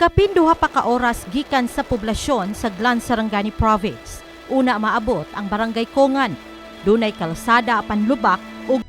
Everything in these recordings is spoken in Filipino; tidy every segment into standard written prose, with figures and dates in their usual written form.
Kapin duha pa ka oras gikan sa poblasyon sa Glan Sarangani Province. Una maabot ang Barangay Kongan. Dunay kalsada apan lubak ug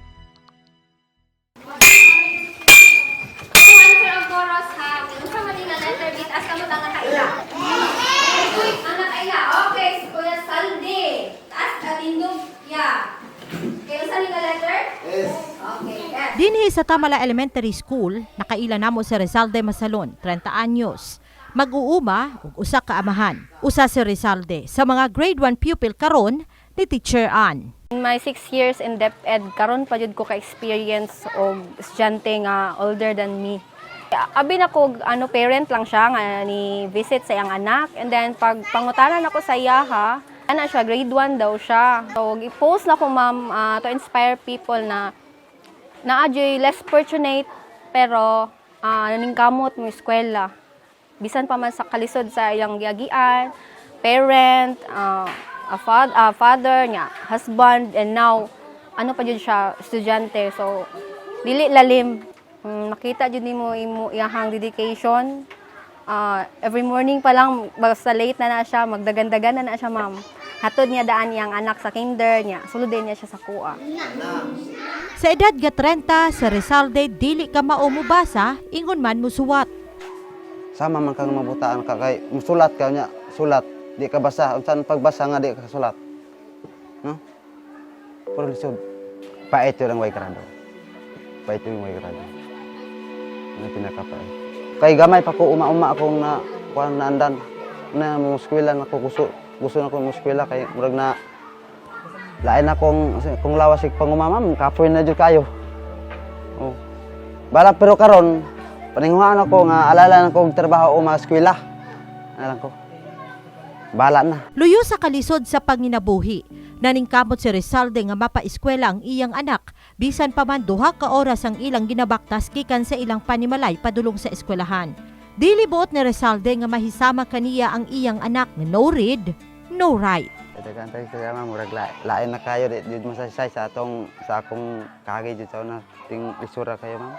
dinhi sa Tamala Elementary School, nakaila namo si Rizalde Masalon, 30 anyos. Mag-uuma ug usa ka amahan. Usa si Rizalde sa mga grade 1 pupil karon ni Teacher Ann. In my 6 years in DepEd, karon pa jud ko ka-experience og estudyante nga older than me. Abi na ko parent lang siya nga ni visit sa iyang anak, and then pag pangutanan ako sa iya ana siya grade 1 daw siya. So i-post na ko ma'am to inspire people na adyoy less fortunate pero naningkamot mo eskwela. Bisan pa man sa kalisod sa iyang giagian, parent, father niya, husband, and now pa jud siya estudyante. So dili lalim. Nakita jud nimo iyang dedication. Every morning pa lang basta late na siya, magdagan-dagan na siya ma'am. Hatod niya daan niyang anak sa kinder niya, sulodin niya siya sa kuha. Sa edad ga 30, sa Rizalde dili ka mao mobasa, ingon man musuwat. Sama man kang mabutaan ka kay musulat ka nya, sulat, di ka basa, unsan pagbasa nga di ka sulat. No? Pero lisod, pait yung way grado. Pait yung way grado. Ano pinakapait. Kay gamay pa ko uma-uma akong na kuan naandan na muskwela na ko gusto na ko muskwela kay murag na lain akong kung lawas sig pangumamam kapoy na jud kayo. Oh. Bala pero karon paninguhaan ako nga alala na kong trabaho o mga eskwela. Alam ko. Bala na. Luyo sa kalisod sa panginabuhi, naningkamot si Rizalde nga mapaeskwela ang iyang anak, bisan pa man duha ka oras ang ilang ginabaktas gikan sa ilang panimalay padulong sa eskwelahan. Dili buot ni Rizalde nga mahisama kaniya ang iyang anak nga no read, no write. Kantay sa mama murag lain na kayo di masasay sa akong kagi jud sa una ting isura kayo ma'am.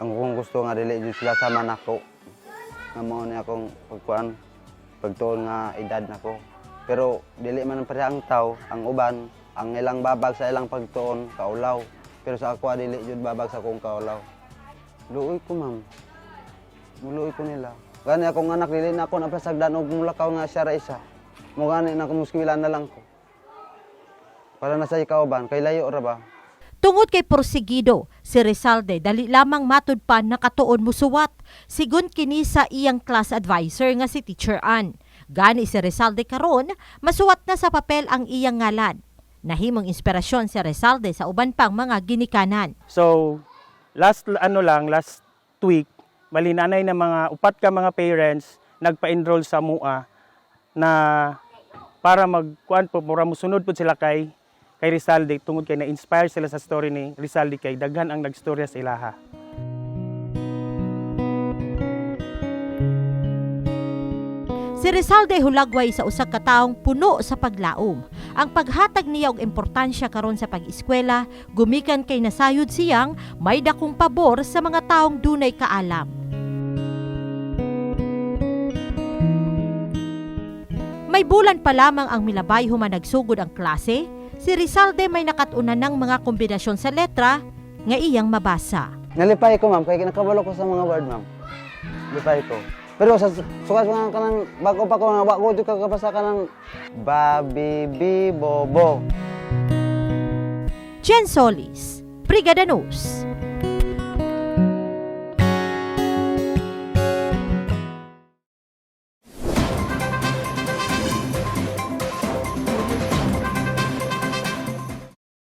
Ang kung gusto nga dili jud sila sama nako. Nga mao ni akong pagtuon nga edad nako. Pero dili man pareha ang tao, ang uban, ang ilang babag sa ilang pagtuon kaulaw. Pero sa ako dili jud babag sa akong kaulaw. Luoy ko ma'am. Muluoy ko nila. Gani akong anak dili na ako napasagdan og mulakaw nga siya ra isa. Mo gani na kumuskwila na lang ko. Para na sa ikauban kay layo ra ba? Tungod kay porsigido, si Rizalde dali lamang matud pa nakatuon musuwat, sigon kini sa iyang class advisor nga si Teacher Ann. Gani si Rizalde karon, masuwat na sa papel ang iyang ngalan. Nahimong inspirasyon si Rizalde sa uban pang mga ginikanan. So, last week, malinanay na mga upat ka mga parents nagpa-enroll sa MUA na para para musunod po sila kay Rizalde tungod kay na-inspire sila sa story ni Rizalde kay daghan ang nagstorya sa ilaha. Si Rizalde hulagway sa usa ka taong puno sa paglaom. Ang paghatag niya og importansya karon sa pag-eskwela gumikan kay nasayod siyang may dakong pabor sa mga taong dunay kaalam. May bulan pa lamang ang milabay human nagsugod ang klase, si Rizalde may nakatunan ng mga kombinasyon sa letra nga iyang mabasa. Nalipay ko ma'am kay nakabalo ko sa mga word ma'am. Lipay ko. Pero sa sukat nga kanang bago pa ko nga wa ko kakabasa kanang babibi bobo. Jen Solis, Brigada News.